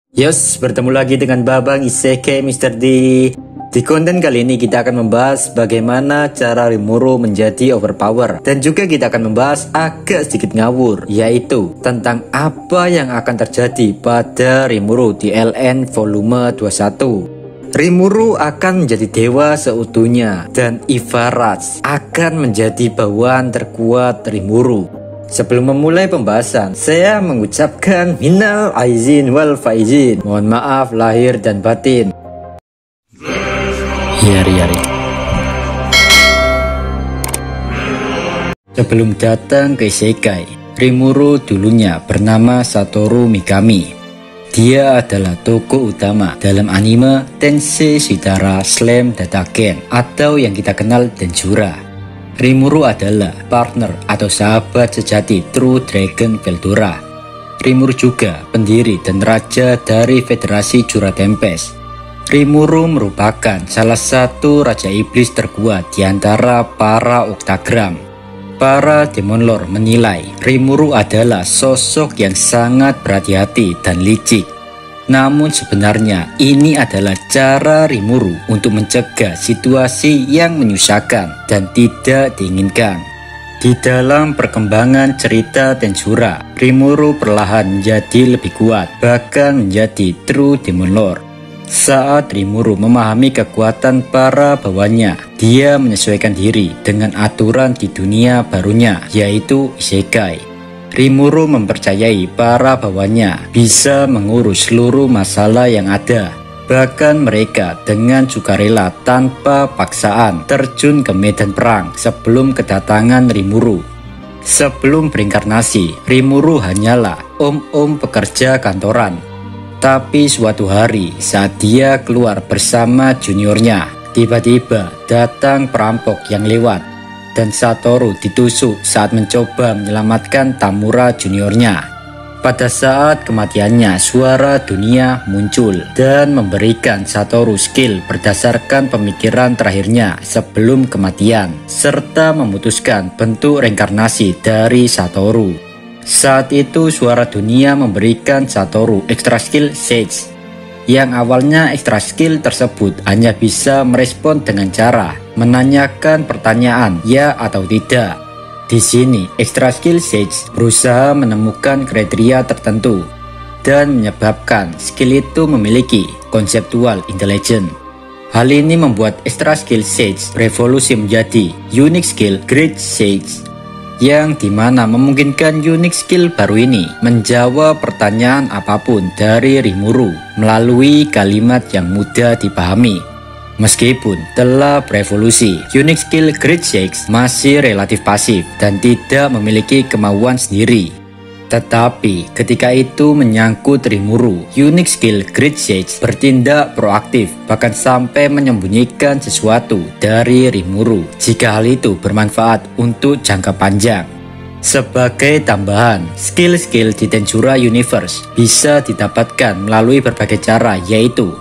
Yos, bertemu lagi dengan Babang Isekai Mr. D. Di konten kali ini kita akan membahas bagaimana cara Rimuru menjadi overpower. Dan juga kita akan membahas agak sedikit ngawur, yaitu tentang apa yang akan terjadi pada Rimuru di LN volume 21. Rimuru akan menjadi dewa seutuhnya dan Ivarats akan menjadi bawahan terkuat Rimuru. Sebelum memulai pembahasan, saya mengucapkan minal aizin wal faizin. Mohon maaf lahir dan batin. Yari. Sebelum datang ke Isekai, Rimuru dulunya bernama Satoru Mikami. Dia adalah tokoh utama dalam anime Tensei Shitara Slam Dataken atau yang kita kenal Denjura. Rimuru adalah partner atau sahabat sejati True Dragon Veldora. Rimuru juga pendiri dan raja dari Federasi Jura Tempest. Rimuru merupakan salah satu raja iblis terkuat di antara para Octagram. Para Demon Lord menilai Rimuru adalah sosok yang sangat berhati-hati dan licik. Namun sebenarnya ini adalah cara Rimuru untuk mencegah situasi yang menyusahkan dan tidak diinginkan. Di dalam perkembangan cerita Denjura, Rimuru perlahan menjadi lebih kuat, bahkan menjadi True Demon Lord. Saat Rimuru memahami kekuatan para bawahnya, dia menyesuaikan diri dengan aturan di dunia barunya, yaitu Isekai. Rimuru mempercayai para bawahnya bisa mengurus seluruh masalah yang ada. Bahkan mereka dengan sukarela tanpa paksaan terjun ke medan perang sebelum kedatangan Rimuru. Sebelum berinkarnasi, Rimuru hanyalah om-om pekerja kantoran. Tapi suatu hari saat dia keluar bersama juniornya, tiba-tiba datang perampok yang lewat dan Satoru ditusuk saat mencoba menyelamatkan Tamura juniornya. Pada saat kematiannya, suara dunia muncul dan memberikan Satoru skill berdasarkan pemikiran terakhirnya sebelum kematian, serta memutuskan bentuk reinkarnasi dari Satoru. Saat itu suara dunia memberikan Satoru extra skill Sage. Yang awalnya extra skill tersebut hanya bisa merespon dengan cara menanyakan pertanyaan ya atau tidak. Di sini extra skill Sage berusaha menemukan kriteria tertentu dan menyebabkan skill itu memiliki conceptual intelligence. Hal ini membuat extra skill Sage berevolusi menjadi unique skill Great Sage, yang dimana memungkinkan unique skill baru ini menjawab pertanyaan apapun dari Rimuru melalui kalimat yang mudah dipahami. Meskipun telah berevolusi, unique skill Great Sage masih relatif pasif dan tidak memiliki kemauan sendiri. Tetapi ketika itu menyangkut Rimuru, unique skill Great Sage bertindak proaktif, bahkan sampai menyembunyikan sesuatu dari Rimuru jika hal itu bermanfaat untuk jangka panjang. Sebagai tambahan, skill-skill di Denjura Universe bisa didapatkan melalui berbagai cara, yaitu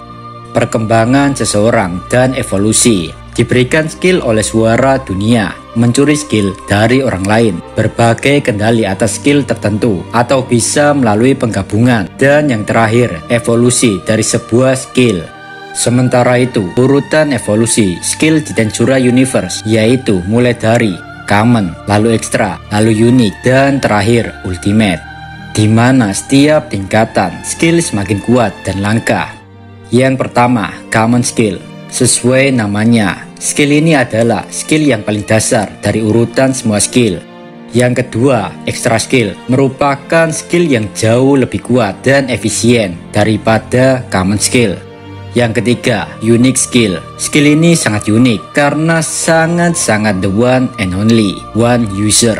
perkembangan seseorang dan evolusi, diberikan skill oleh suara dunia, mencuri skill dari orang lain, berbagai kendali atas skill tertentu, atau bisa melalui penggabungan, dan yang terakhir, evolusi dari sebuah skill. Sementara itu, urutan evolusi skill di Denjura Universe yaitu mulai dari common, lalu extra, lalu unique, dan terakhir ultimate, di mana setiap tingkatan skill semakin kuat dan langka. Yang pertama, common skill. Sesuai namanya, skill ini adalah skill yang paling dasar dari urutan semua skill. Yang kedua, extra skill merupakan skill yang jauh lebih kuat dan efisien daripada common skill. Yang ketiga, unique skill. Skill ini sangat unik karena sangat-sangat the one and only one user.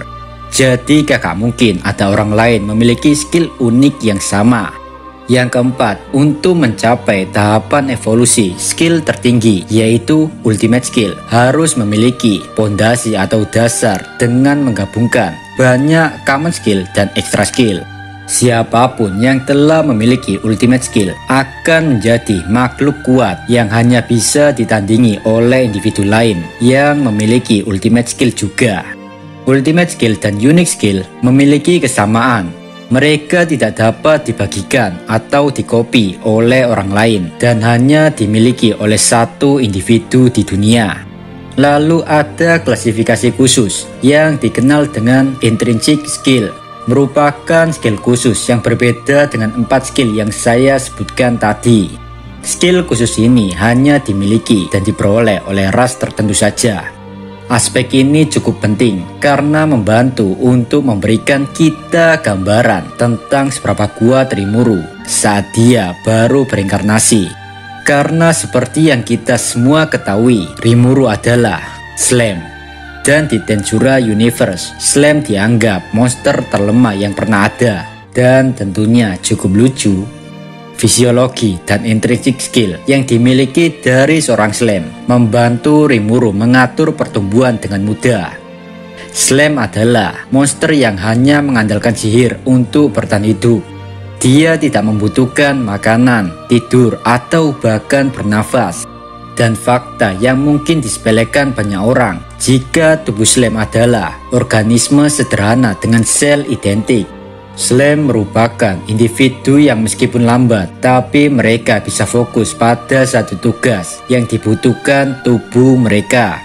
Jadi gak mungkin ada orang lain memiliki skill unik yang sama. Yang keempat, untuk mencapai tahapan evolusi skill tertinggi yaitu ultimate skill, harus memiliki pondasi atau dasar dengan menggabungkan banyak common skill dan extra skill. Siapapun yang telah memiliki ultimate skill akan menjadi makhluk kuat yang hanya bisa ditandingi oleh individu lain yang memiliki ultimate skill juga. Ultimate skill dan unique skill memiliki kesamaan. Mereka tidak dapat dibagikan atau dikopi oleh orang lain dan hanya dimiliki oleh satu individu di dunia. Lalu ada klasifikasi khusus yang dikenal dengan intrinsic skill, merupakan skill khusus yang berbeda dengan 4 skill yang saya sebutkan tadi. Skill khusus ini hanya dimiliki dan diperoleh oleh ras tertentu saja. Aspek ini cukup penting karena membantu untuk memberikan kita gambaran tentang seberapa kuat Rimuru saat dia baru berinkarnasi. Karena seperti yang kita semua ketahui, Rimuru adalah Slam. Dan di Tensura Universe, Slam dianggap monster terlemah yang pernah ada. Dan tentunya cukup lucu. Fisiologi dan intrinsic skill yang dimiliki dari seorang Slam membantu Rimuru mengatur pertumbuhan dengan mudah. Slam adalah monster yang hanya mengandalkan sihir untuk bertahan hidup. Dia tidak membutuhkan makanan, tidur, atau bahkan bernafas. Dan fakta yang mungkin disepelekan banyak orang, jika tubuh Slam adalah organisme sederhana dengan sel identik. Slam merupakan individu yang meskipun lambat, tapi mereka bisa fokus pada satu tugas yang dibutuhkan tubuh mereka.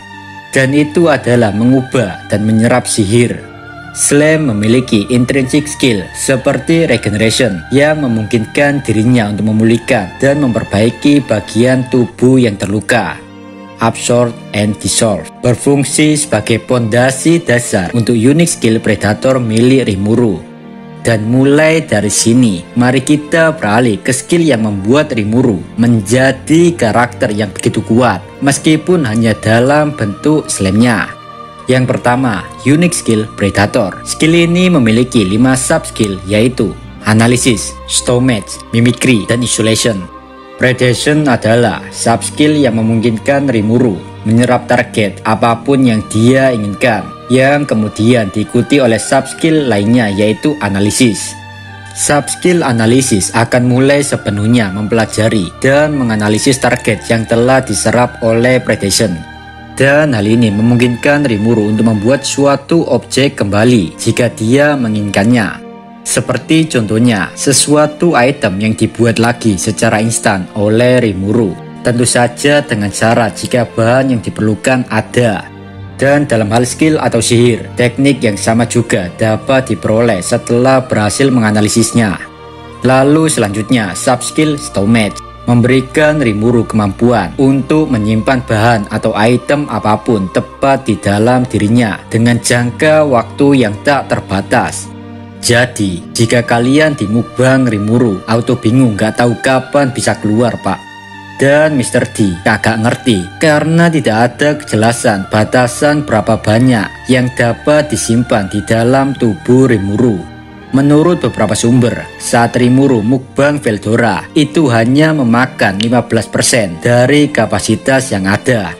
Dan itu adalah mengubah dan menyerap sihir. Slam memiliki intrinsic skill seperti regeneration yang memungkinkan dirinya untuk memulihkan dan memperbaiki bagian tubuh yang terluka. Absorb and Dissolve berfungsi sebagai pondasi dasar untuk unique skill predator milik Rimuru. Dan mulai dari sini, mari kita beralih ke skill yang membuat Rimuru menjadi karakter yang begitu kuat, meskipun hanya dalam bentuk slamnya. Yang pertama, unique skill Predator. Skill ini memiliki 5 sub-skill, yaitu Analysis, Stomach, Mimicry, dan Isolation. Predation adalah sub-skill yang memungkinkan Rimuru menyerap target apapun yang dia inginkan, yang kemudian diikuti oleh sub-skill lainnya yaitu Analisis. Sub-skill Analisis akan mulai sepenuhnya mempelajari dan menganalisis target yang telah diserap oleh Predation. Dan hal ini memungkinkan Rimuru untuk membuat suatu objek kembali jika dia menginginkannya. Seperti contohnya, sesuatu item yang dibuat lagi secara instan oleh Rimuru. Tentu saja dengan syarat jika bahan yang diperlukan ada. Dan dalam hal skill atau sihir, teknik yang sama juga dapat diperoleh setelah berhasil menganalisisnya. Lalu selanjutnya, sub-skill Stomach memberikan Rimuru kemampuan untuk menyimpan bahan atau item apapun tepat di dalam dirinya dengan jangka waktu yang tak terbatas. Jadi, jika kalian di mukbang Rimuru auto bingung gak tahu kapan bisa keluar pak, dan Mr. D kagak ngerti karena tidak ada kejelasan batasan berapa banyak yang dapat disimpan di dalam tubuh Rimuru. Menurut beberapa sumber, saat Rimuru mukbang Veldora itu hanya memakan 15% dari kapasitas yang ada.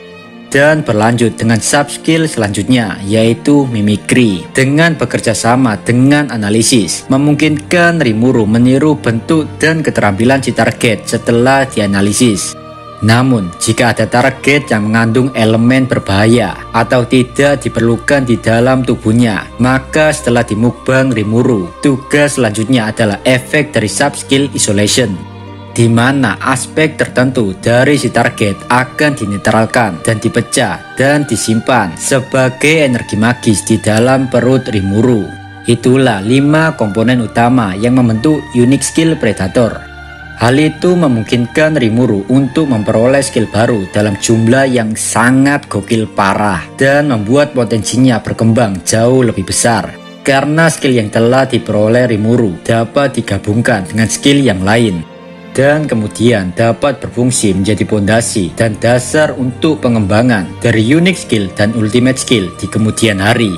Dan berlanjut dengan sub-skill selanjutnya yaitu Mimicry. Dengan bekerja sama dengan analisis, memungkinkan Rimuru meniru bentuk dan keterampilan si target setelah dianalisis. Namun, jika ada target yang mengandung elemen berbahaya atau tidak diperlukan di dalam tubuhnya, maka setelah dimukbang Rimuru, tugas selanjutnya adalah efek dari sub-skill Isolation, di mana aspek tertentu dari si target akan dinetralkan dan dipecah dan disimpan sebagai energi magis di dalam perut Rimuru. Itulah 5 komponen utama yang membentuk unique skill Predator. Hal itu memungkinkan Rimuru untuk memperoleh skill baru dalam jumlah yang sangat gokil parah dan membuat potensinya berkembang jauh lebih besar. Karena skill yang telah diperoleh Rimuru dapat digabungkan dengan skill yang lain, dan kemudian dapat berfungsi menjadi pondasi dan dasar untuk pengembangan dari unique skill dan ultimate skill di kemudian hari.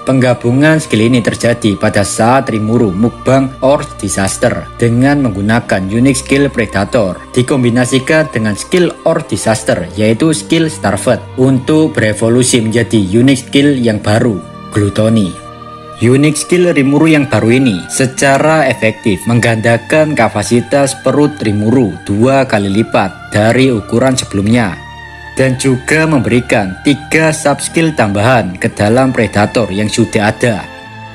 Penggabungan skill ini terjadi pada saat Rimuru mukbang Earth Disaster dengan menggunakan unique skill Predator dikombinasikan dengan skill Earth Disaster yaitu skill Starved untuk berevolusi menjadi unique skill yang baru, Gluttony. Unique skill Rimuru yang baru ini secara efektif menggandakan kapasitas perut Rimuru 2 kali lipat dari ukuran sebelumnya, dan juga memberikan 3 sub-skill tambahan ke dalam Predator yang sudah ada.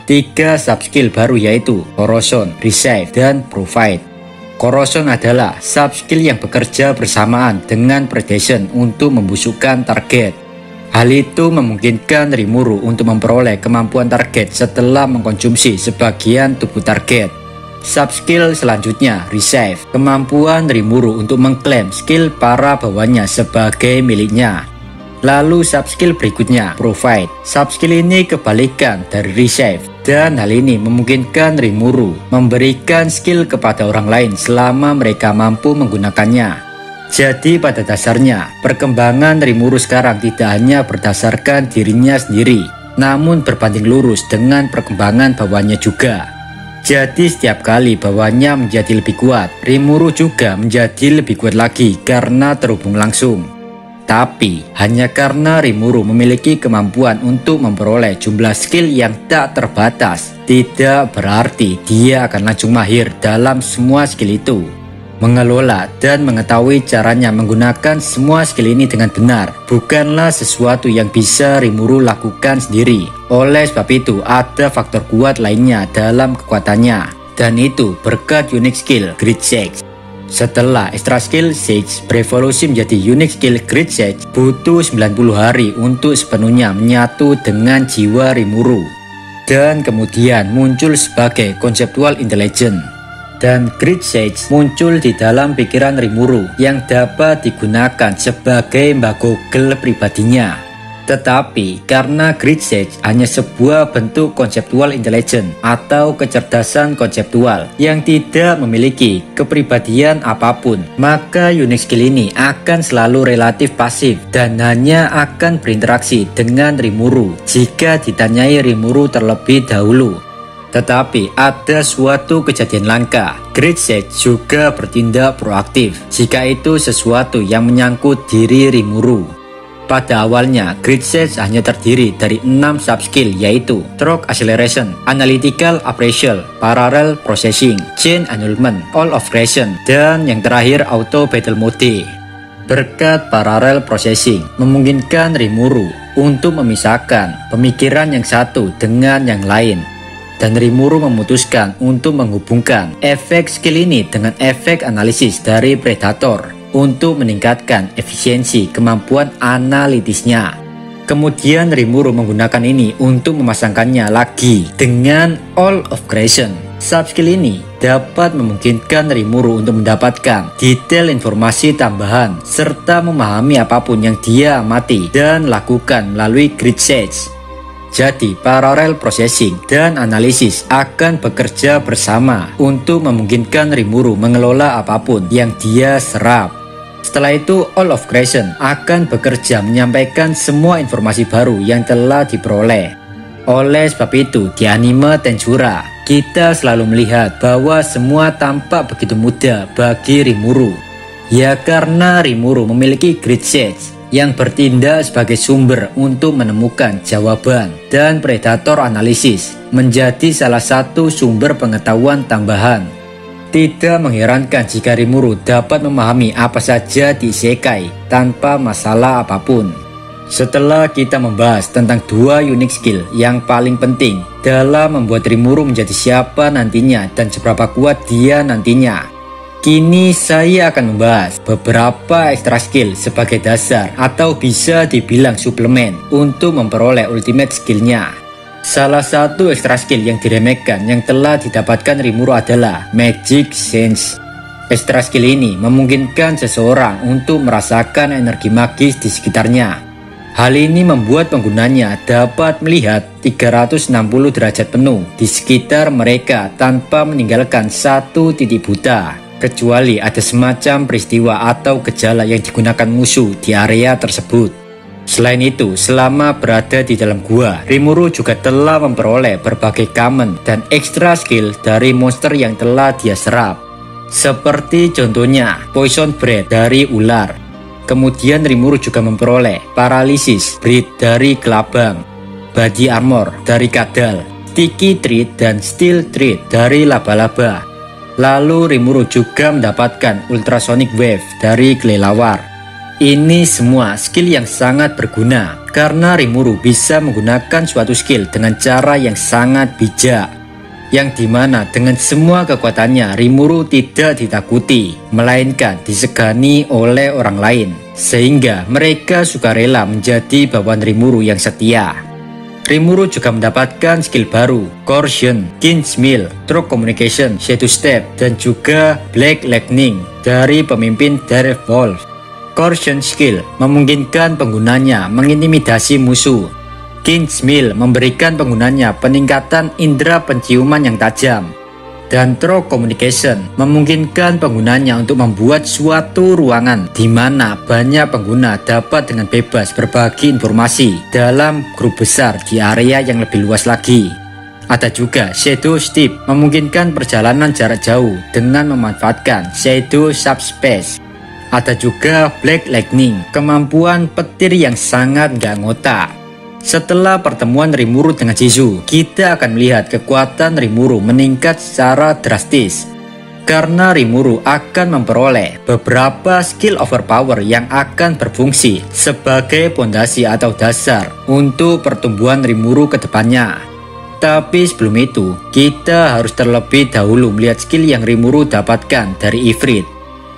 3 subskill baru yaitu Corrosion, Resave, dan Provide. Corrosion adalah subskill yang bekerja bersamaan dengan Predation untuk membusukkan target. Hal itu memungkinkan Rimuru untuk memperoleh kemampuan target setelah mengkonsumsi sebagian tubuh target. Subskill selanjutnya Resave, kemampuan Rimuru untuk mengklaim skill para bawahnya sebagai miliknya. Lalu subskill berikutnya Provide. Subskill ini kebalikan dari Resave, dan hal ini memungkinkan Rimuru memberikan skill kepada orang lain selama mereka mampu menggunakannya. Jadi pada dasarnya perkembangan Rimuru sekarang tidak hanya berdasarkan dirinya sendiri, namun berbanding lurus dengan perkembangan bawahnya juga. Jadi setiap kali bawahnya menjadi lebih kuat, Rimuru juga menjadi lebih kuat lagi karena terhubung langsung. Tapi hanya karena Rimuru memiliki kemampuan untuk memperoleh jumlah skill yang tak terbatas, tidak berarti dia akan langsung mahir dalam semua skill itu. Mengelola dan mengetahui caranya menggunakan semua skill ini dengan benar bukanlah sesuatu yang bisa Rimuru lakukan sendiri. Oleh sebab itu ada faktor kuat lainnya dalam kekuatannya, dan itu berkat unique skill Great Sage. Setelah extra skill Sage berevolusi menjadi unique skill Great Sage, butuh 90 hari untuk sepenuhnya menyatu dengan jiwa Rimuru, dan kemudian muncul sebagai conceptual intelligence. Dan Great Sage muncul di dalam pikiran Rimuru yang dapat digunakan sebagai mbak Google pribadinya. Tetapi karena Great Sage hanya sebuah bentuk konseptual intelligence atau kecerdasan konseptual yang tidak memiliki kepribadian apapun, maka unique skill ini akan selalu relatif pasif dan hanya akan berinteraksi dengan Rimuru jika ditanyai Rimuru terlebih dahulu. Tetapi ada suatu kejadian langka, Great Sage juga bertindak proaktif jika itu sesuatu yang menyangkut diri Rimuru. Pada awalnya, Great Sage hanya terdiri dari 6 subskill yaitu Stroke Acceleration, Analytical Appraisal, Parallel Processing, Chain Annulment, All of Creation, dan yang terakhir Auto Battle Mode. Berkat Parallel Processing memungkinkan Rimuru untuk memisahkan pemikiran yang satu dengan yang lain. Dan Rimuru memutuskan untuk menghubungkan efek skill ini dengan efek analisis dari Predator untuk meningkatkan efisiensi kemampuan analitisnya. Kemudian Rimuru menggunakan ini untuk memasangkannya lagi dengan All of Creation. Subskill ini dapat memungkinkan Rimuru untuk mendapatkan detail informasi tambahan serta memahami apapun yang dia amati dan lakukan melalui Great Sage. Jadi parallel processing dan analisis akan bekerja bersama untuk memungkinkan Rimuru mengelola apapun yang dia serap. Setelah itu All of Creation akan bekerja menyampaikan semua informasi baru yang telah diperoleh. Oleh sebab itu di anime Tensura kita selalu melihat bahwa semua tampak begitu mudah bagi Rimuru. Ya karena Rimuru memiliki Great Sage yang bertindak sebagai sumber untuk menemukan jawaban, dan Predator Analisis menjadi salah satu sumber pengetahuan tambahan. Tidak mengherankan jika Rimuru dapat memahami apa saja di isekai tanpa masalah apapun. Setelah kita membahas tentang 2 unique skill yang paling penting dalam membuat Rimuru menjadi siapa nantinya dan seberapa kuat dia nantinya, kini saya akan membahas beberapa extra skill sebagai dasar atau bisa dibilang suplemen untuk memperoleh ultimate skillnya. Salah satu extra skill yang diremehkan yang telah didapatkan Rimuru adalah Magic Sense. Extra skill ini memungkinkan seseorang untuk merasakan energi magis di sekitarnya. Hal ini membuat penggunanya dapat melihat 360 derajat penuh di sekitar mereka tanpa meninggalkan satu titik buta, kecuali ada semacam peristiwa atau gejala yang digunakan musuh di area tersebut. Selain itu, selama berada di dalam gua, Rimuru juga telah memperoleh berbagai common dan extra skill dari monster yang telah dia serap. Seperti contohnya Poison Breath dari ular. Kemudian Rimuru juga memperoleh Paralysis Breath dari kelabang, Body Armor dari kadal, Sticky Treat dan Steel Treat dari laba-laba. Lalu Rimuru juga mendapatkan Ultrasonic Wave dari kelelawar. Ini semua skill yang sangat berguna karena Rimuru bisa menggunakan suatu skill dengan cara yang sangat bijak, yang dimana dengan semua kekuatannya Rimuru tidak ditakuti, melainkan disegani oleh orang lain, sehingga mereka sukarela menjadi bawahan Rimuru yang setia. Rimuru juga mendapatkan skill baru, Coercion, Kinsmill, True Communication, Shadow Step, dan juga Black Lightning dari pemimpin Direwolf. Coercion skill memungkinkan penggunanya mengintimidasi musuh. Kinsmill memberikan penggunanya peningkatan indera penciuman yang tajam. Dan True Communication memungkinkan penggunanya untuk membuat suatu ruangan di mana banyak pengguna dapat dengan bebas berbagi informasi dalam grup besar di area yang lebih luas lagi. Ada juga Shadow Step memungkinkan perjalanan jarak jauh dengan memanfaatkan Shadow Subspace. Ada juga Black Lightning, kemampuan petir yang sangat gak ngotak. Setelah pertemuan Rimuru dengan Shizu, kita akan melihat kekuatan Rimuru meningkat secara drastis. Karena Rimuru akan memperoleh beberapa skill overpower yang akan berfungsi sebagai pondasi atau dasar untuk pertumbuhan Rimuru ke depannya. Tapi sebelum itu, kita harus terlebih dahulu melihat skill yang Rimuru dapatkan dari Ifrit,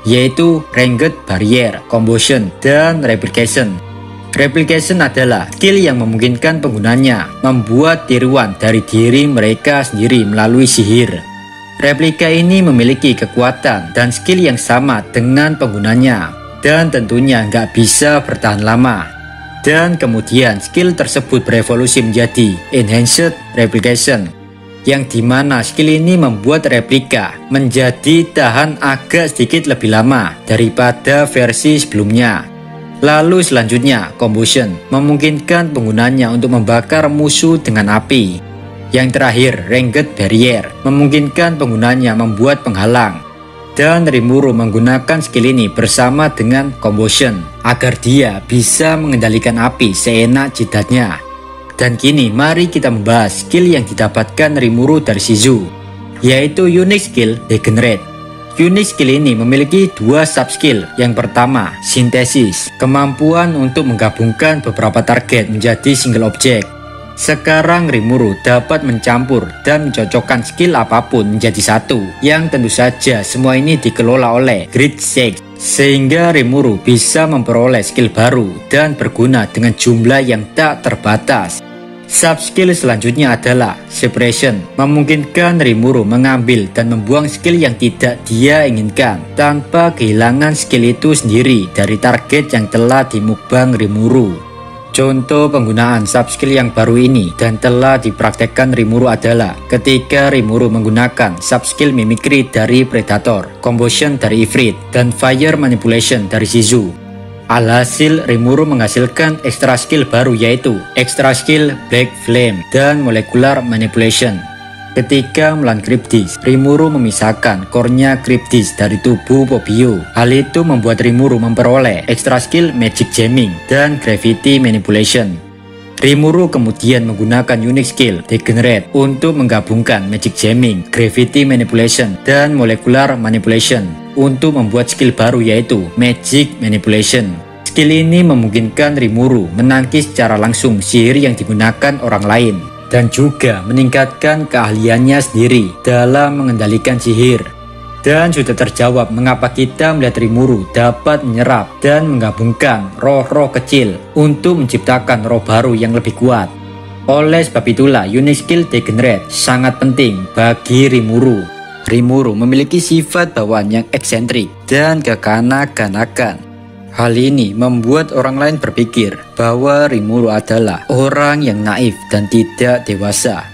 yaitu Ranged Barrier, Combustion, dan Replication. Replication adalah skill yang memungkinkan penggunanya membuat tiruan dari diri mereka sendiri melalui sihir. Replika ini memiliki kekuatan dan skill yang sama dengan penggunanya, dan tentunya nggak bisa bertahan lama. Dan kemudian skill tersebut berevolusi menjadi Enhanced Replication, yang dimana skill ini membuat replika menjadi tahan agak sedikit lebih lama daripada versi sebelumnya. Lalu selanjutnya, Combustion memungkinkan penggunanya untuk membakar musuh dengan api. Yang terakhir, Ranged Barrier memungkinkan penggunanya membuat penghalang. Dan Rimuru menggunakan skill ini bersama dengan Combustion agar dia bisa mengendalikan api seenak jidatnya. Dan kini mari kita membahas skill yang didapatkan Rimuru dari Shizu, yaitu Unique Skill Degenerate. Unique skill ini memiliki dua sub-skill. Yang pertama, Synthesis, kemampuan untuk menggabungkan beberapa target menjadi single object. Sekarang Rimuru dapat mencampur dan mencocokkan skill apapun menjadi satu, yang tentu saja semua ini dikelola oleh Grid 6, sehingga Rimuru bisa memperoleh skill baru dan berguna dengan jumlah yang tak terbatas. Sub-skill selanjutnya adalah Separation, memungkinkan Rimuru mengambil dan membuang skill yang tidak dia inginkan tanpa kehilangan skill itu sendiri dari target yang telah dimukbang Rimuru. Contoh penggunaan sub-skill yang baru ini dan telah dipraktekkan Rimuru adalah ketika Rimuru menggunakan sub-skill Mimicry dari Predator, Combustion dari Ifrit, dan Fire Manipulation dari Shizu. Alhasil, Rimuru menghasilkan extra skill baru, yaitu extra skill Black Flame dan Molecular Manipulation. Ketika melawan Cryptis, Rimuru memisahkan core-nya Cryptis dari tubuh Pobio. Hal itu membuat Rimuru memperoleh extra skill Magic Jamming dan Gravity Manipulation. Rimuru kemudian menggunakan unique skill Degenerate untuk menggabungkan Magic Jamming, Gravity Manipulation, dan Molecular Manipulation untuk membuat skill baru, yaitu Magic Manipulation. Skill ini memungkinkan Rimuru menangkis secara langsung sihir yang digunakan orang lain, dan juga meningkatkan keahliannya sendiri dalam mengendalikan sihir. Dan sudah terjawab mengapa kita melihat Rimuru dapat menyerap dan menggabungkan roh-roh kecil untuk menciptakan roh baru yang lebih kuat. Oleh sebab itulah unique skill Degenerate sangat penting bagi Rimuru. Rimuru memiliki sifat bawaan yang eksentrik dan kekanak-kanakan. Hal ini membuat orang lain berpikir bahwa Rimuru adalah orang yang naif dan tidak dewasa.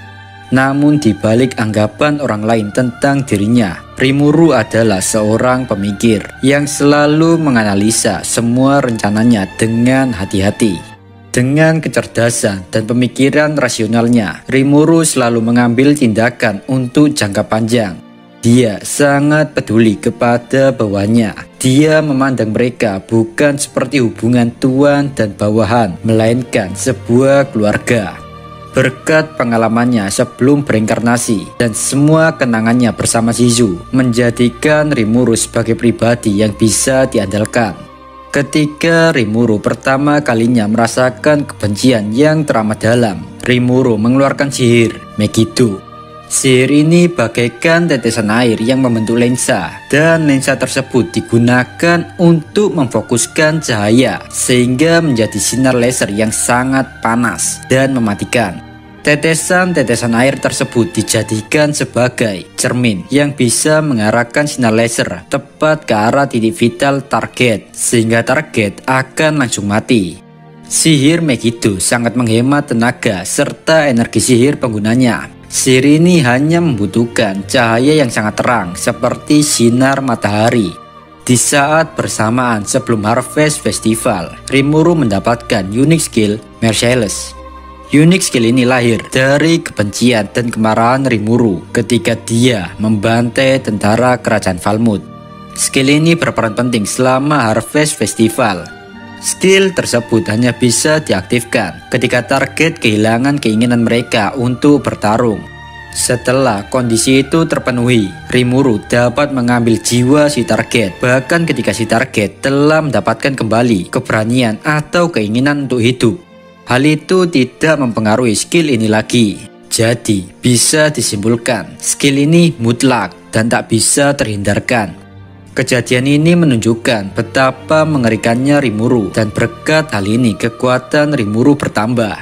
Namun di balik anggapan orang lain tentang dirinya, Rimuru adalah seorang pemikir yang selalu menganalisa semua rencananya dengan hati-hati. Dengan kecerdasan dan pemikiran rasionalnya, Rimuru selalu mengambil tindakan untuk jangka panjang. Dia sangat peduli kepada bawahannya. Dia memandang mereka bukan seperti hubungan tuan dan bawahan, melainkan sebuah keluarga. Berkat pengalamannya sebelum berinkarnasi dan semua kenangannya bersama Shizu menjadikan Rimuru sebagai pribadi yang bisa diandalkan. Ketika Rimuru pertama kalinya merasakan kebencian yang teramat dalam, Rimuru mengeluarkan sihir Megiddo. Sihir ini bagaikan tetesan air yang membentuk lensa, dan lensa tersebut digunakan untuk memfokuskan cahaya sehingga menjadi sinar laser yang sangat panas dan mematikan. Tetesan-tetesan air tersebut dijadikan sebagai cermin yang bisa mengarahkan sinar laser tepat ke arah titik vital target, sehingga target akan langsung mati. Sihir Megiddo sangat menghemat tenaga serta energi sihir penggunanya. Sihir ini hanya membutuhkan cahaya yang sangat terang seperti sinar matahari. Di saat bersamaan sebelum Harvest Festival, Rimuru mendapatkan unique skill Merciless. Unik skill ini lahir dari kebencian dan kemarahan Rimuru ketika dia membantai tentara kerajaan Falmouth. Skill ini berperan penting selama Harvest Festival. Skill tersebut hanya bisa diaktifkan ketika target kehilangan keinginan mereka untuk bertarung. Setelah kondisi itu terpenuhi, Rimuru dapat mengambil jiwa si target, bahkan ketika si target telah mendapatkan kembali keberanian atau keinginan untuk hidup. Hal itu tidak mempengaruhi skill ini lagi. Jadi bisa disimpulkan skill ini mutlak dan tak bisa terhindarkan. Kejadian ini menunjukkan betapa mengerikannya Rimuru, dan berkat hal ini kekuatan Rimuru bertambah.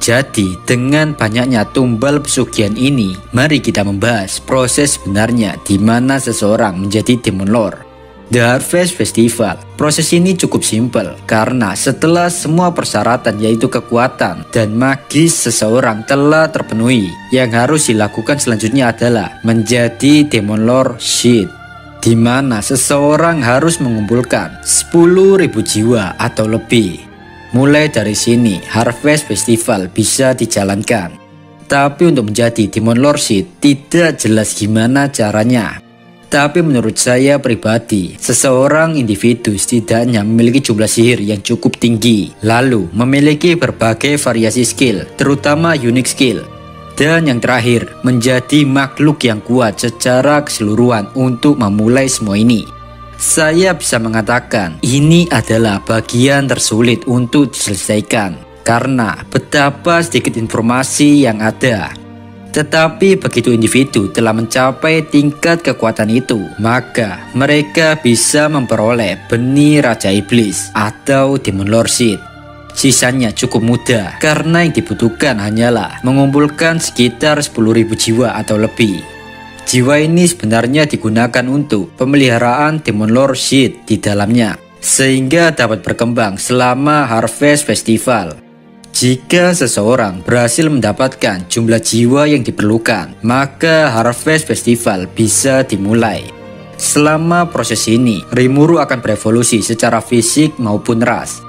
Jadi dengan banyaknya tumbal pesugihan ini, mari kita membahas proses sebenarnya di mana seseorang menjadi Demon Lord. The Harvest Festival. Proses ini cukup simpel karena setelah semua persyaratan yaitu kekuatan dan magis seseorang telah terpenuhi, yang harus dilakukan selanjutnya adalah menjadi Demon Lord Seed, di mana seseorang harus mengumpulkan 10.000 jiwa atau lebih. Mulai dari sini Harvest Festival bisa dijalankan. Tapi untuk menjadi Demon Lord Seed tidak jelas gimana caranya. Tapi menurut saya pribadi, seseorang individu setidaknya memiliki jumlah sihir yang cukup tinggi, lalu memiliki berbagai variasi skill, terutama unique skill. Dan yang terakhir, menjadi makhluk yang kuat secara keseluruhan untuk memulai semua ini. Saya bisa mengatakan ini adalah bagian tersulit untuk diselesaikan, karena betapa sedikit informasi yang ada. Tetapi begitu individu telah mencapai tingkat kekuatan itu, maka mereka bisa memperoleh benih Raja Iblis atau Demon Lord Seed. Sisanya cukup mudah karena yang dibutuhkan hanyalah mengumpulkan sekitar 10.000 jiwa atau lebih. Jiwa ini sebenarnya digunakan untuk pemeliharaan Demon Lord Seed di dalamnya, sehingga dapat berkembang selama Harvest Festival. Jika seseorang berhasil mendapatkan jumlah jiwa yang diperlukan, maka Harvest Festival bisa dimulai. Selama proses ini, Rimuru akan berevolusi secara fisik maupun ras,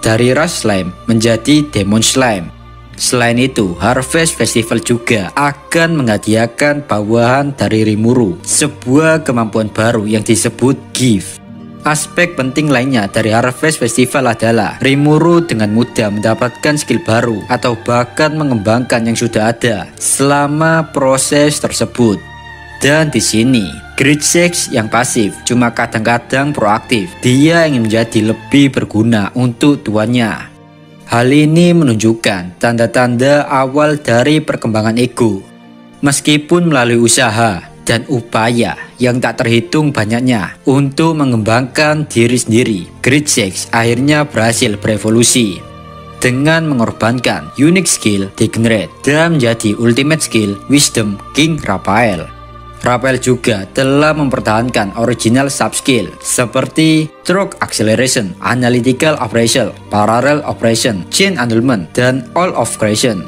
dari ras slime menjadi demon slime. Selain itu, Harvest Festival juga akan menghadiahkan bawahan dari Rimuru, sebuah kemampuan baru yang disebut gift. Aspek penting lainnya dari Harvest Festival adalah Rimuru dengan mudah mendapatkan skill baru atau bahkan mengembangkan yang sudah ada selama proses tersebut. Dan di sini, Great Six yang pasif cuma kadang-kadang proaktif. Dia ingin menjadi lebih berguna untuk tuannya. Hal ini menunjukkan tanda-tanda awal dari perkembangan ego. Meskipun melalui usaha dan upaya yang tak terhitung banyaknya untuk mengembangkan diri sendiri, Great Six akhirnya berhasil berevolusi dengan mengorbankan unique skill Degenerate dan menjadi ultimate skill Wisdom King Raphael. Raphael juga telah mempertahankan original sub-skill seperti Stroke Acceleration, Analytical Operation, Parallel Operation, Chain Annulment, dan All of Creation.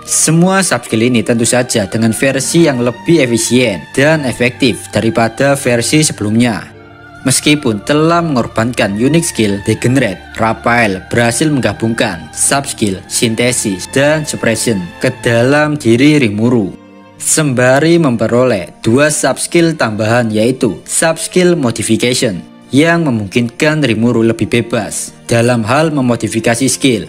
Semua sub-skill ini tentu saja dengan versi yang lebih efisien dan efektif daripada versi sebelumnya. Meskipun telah mengorbankan unique skill Degenerate, Raphael berhasil menggabungkan sub-skill Synthesis dan Suppression ke dalam diri Rimuru, sembari memperoleh dua sub-skill tambahan, yaitu sub-skill Modification yang memungkinkan Rimuru lebih bebas dalam hal memodifikasi skill,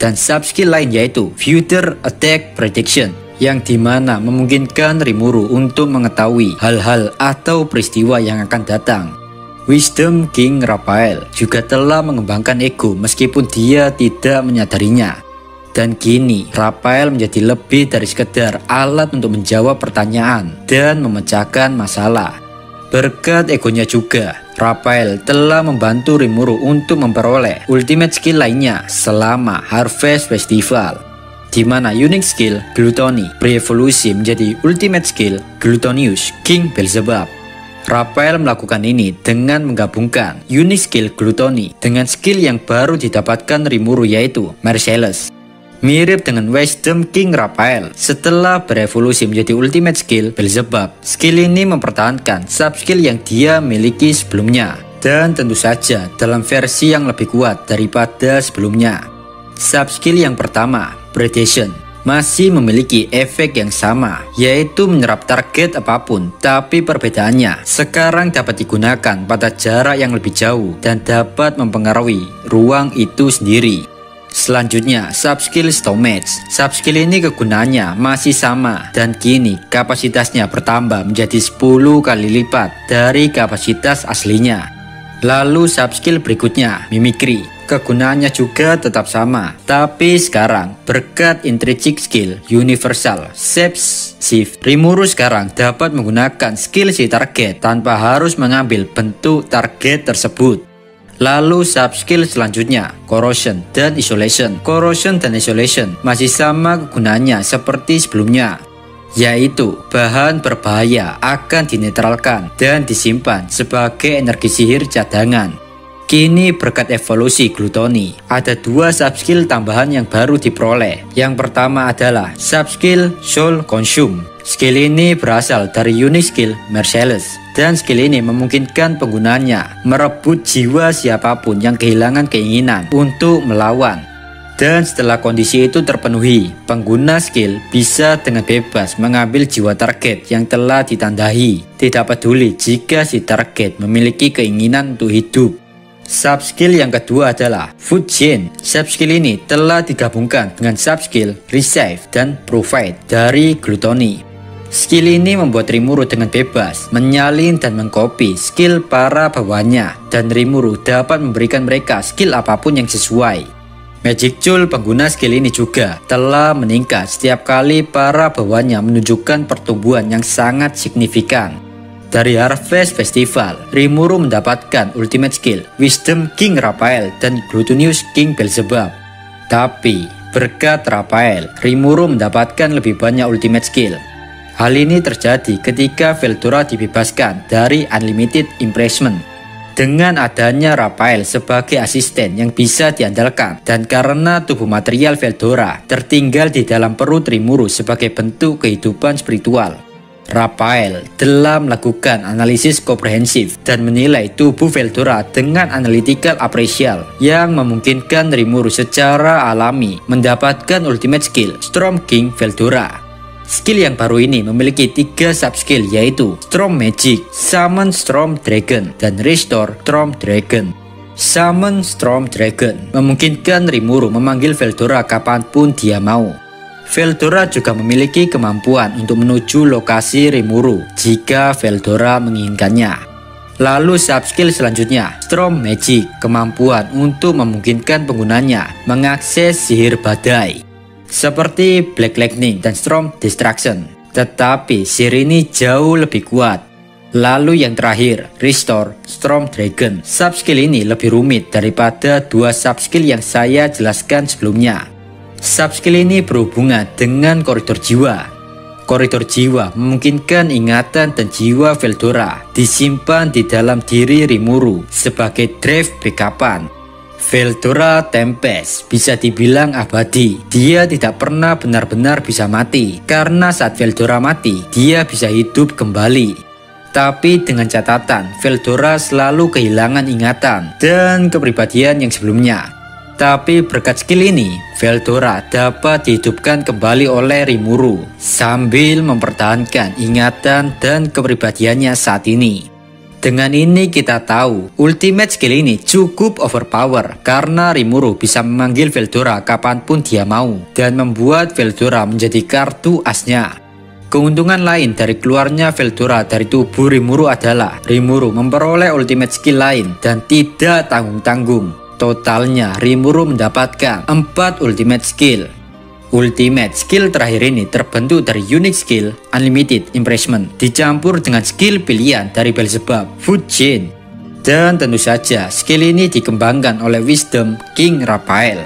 dan sub-skill lain yaitu Future Attack Prediction yang dimana memungkinkan Rimuru untuk mengetahui hal-hal atau peristiwa yang akan datang. Wisdom King Raphael juga telah mengembangkan ego meskipun dia tidak menyadarinya. Dan kini Raphael menjadi lebih dari sekedar alat untuk menjawab pertanyaan dan memecahkan masalah. Berkat egonya juga, Raphael telah membantu Rimuru untuk memperoleh ultimate skill lainnya selama Harvest Festival, di mana unique skill Gluttony berevolusi menjadi ultimate skill Gluttonius King Beelzebub. Raphael melakukan ini dengan menggabungkan unique skill Gluttony dengan skill yang baru didapatkan Rimuru, yaitu Merciless. Mirip dengan Wisdom King Raphael, setelah berevolusi menjadi ultimate skill Beelzebub, skill ini mempertahankan sub-skill yang dia miliki sebelumnya, dan tentu saja dalam versi yang lebih kuat daripada sebelumnya. Sub-skill yang pertama, Predation, masih memiliki efek yang sama, yaitu menyerap target apapun, tapi perbedaannya sekarang dapat digunakan pada jarak yang lebih jauh dan dapat mempengaruhi ruang itu sendiri. Selanjutnya, subskill Stomach. Subskill ini kegunaannya masih sama dan kini kapasitasnya bertambah menjadi 10 kali lipat dari kapasitas aslinya. Lalu subskill berikutnya, Mimicry. Kegunaannya juga tetap sama, tapi sekarang berkat intrinsic skill Universal Shape Shift, Rimuru sekarang dapat menggunakan skill si target tanpa harus mengambil bentuk target tersebut. Lalu subskill selanjutnya, Corrosion dan Isolation. Corrosion dan Isolation masih sama kegunaannya seperti sebelumnya, yaitu bahan berbahaya akan dinetralkan dan disimpan sebagai energi sihir cadangan. Kini berkat evolusi Gluttony, ada dua subskill tambahan yang baru diperoleh. Yang pertama adalah subskill Soul Consume. Skill ini berasal dari unique skill Merciless, dan skill ini memungkinkan penggunanya merebut jiwa siapapun yang kehilangan keinginan untuk melawan. Dan setelah kondisi itu terpenuhi, pengguna skill bisa dengan bebas mengambil jiwa target yang telah ditandai, tidak peduli jika si target memiliki keinginan untuk hidup. Subskill yang kedua adalah Food Chain. Subskill ini telah digabungkan dengan subskill Receive dan Provide dari Gluttony. Skill ini membuat Rimuru dengan bebas menyalin dan mengcopy skill para bawahannya, dan Rimuru dapat memberikan mereka skill apapun yang sesuai. Magic Jewel pengguna skill ini juga telah meningkat setiap kali para bawahannya menunjukkan pertumbuhan yang sangat signifikan. Dari Harvest Festival, Rimuru mendapatkan ultimate skill Wisdom King Raphael dan Gluttonius King Beelzebub. Tapi berkat Raphael, Rimuru mendapatkan lebih banyak ultimate skill. Hal ini terjadi ketika Veldora dibebaskan dari Unlimited Imprisonment. Dengan adanya Raphael sebagai asisten yang bisa diandalkan, dan karena tubuh material Veldora tertinggal di dalam perut Rimuru sebagai bentuk kehidupan spiritual, Raphael telah melakukan analisis komprehensif dan menilai tubuh Veldora dengan analytical appraisal yang memungkinkan Rimuru secara alami mendapatkan ultimate skill Storm King Veldora. Skill yang baru ini memiliki 3 subskill, yaitu Storm Magic, Summon Storm Dragon, dan Restore Storm Dragon. Summon Storm Dragon memungkinkan Rimuru memanggil Veldora kapanpun dia mau. Veldora juga memiliki kemampuan untuk menuju lokasi Rimuru jika Veldora menginginkannya. Lalu subskill selanjutnya, Storm Magic, kemampuan untuk memungkinkan penggunanya mengakses sihir badai seperti Black Lightning dan Storm Destruction, tetapi sihir ini jauh lebih kuat. Lalu yang terakhir, Restore Storm Dragon. Subskill ini lebih rumit daripada 2 subskill yang saya jelaskan sebelumnya. Subskill ini berhubungan dengan koridor jiwa. Koridor jiwa memungkinkan ingatan dan jiwa Veldora disimpan di dalam diri Rimuru sebagai drive backupan. Veldora Tempest bisa dibilang abadi. Dia tidak pernah benar-benar bisa mati, karena saat Veldora mati, dia bisa hidup kembali. Tapi dengan catatan, Veldora selalu kehilangan ingatan dan kepribadian yang sebelumnya. Tapi berkat skill ini, Veldora dapat dihidupkan kembali oleh Rimuru sambil mempertahankan ingatan dan kepribadiannya saat ini. Dengan ini kita tahu ultimate skill ini cukup overpower karena Rimuru bisa memanggil Veldora kapanpun dia mau dan membuat Veldora menjadi kartu asnya. Keuntungan lain dari keluarnya Veldora dari tubuh Rimuru adalah Rimuru memperoleh ultimate skill lain dan tidak tanggung-tanggung. Totalnya Rimuru mendapatkan 4 ultimate skill. Ultimate skill terakhir ini terbentuk dari unique skill Unlimited Impressment dicampur dengan skill pilihan dari Beelzebub Food Chain. Dan tentu saja skill ini dikembangkan oleh Wisdom King Raphael.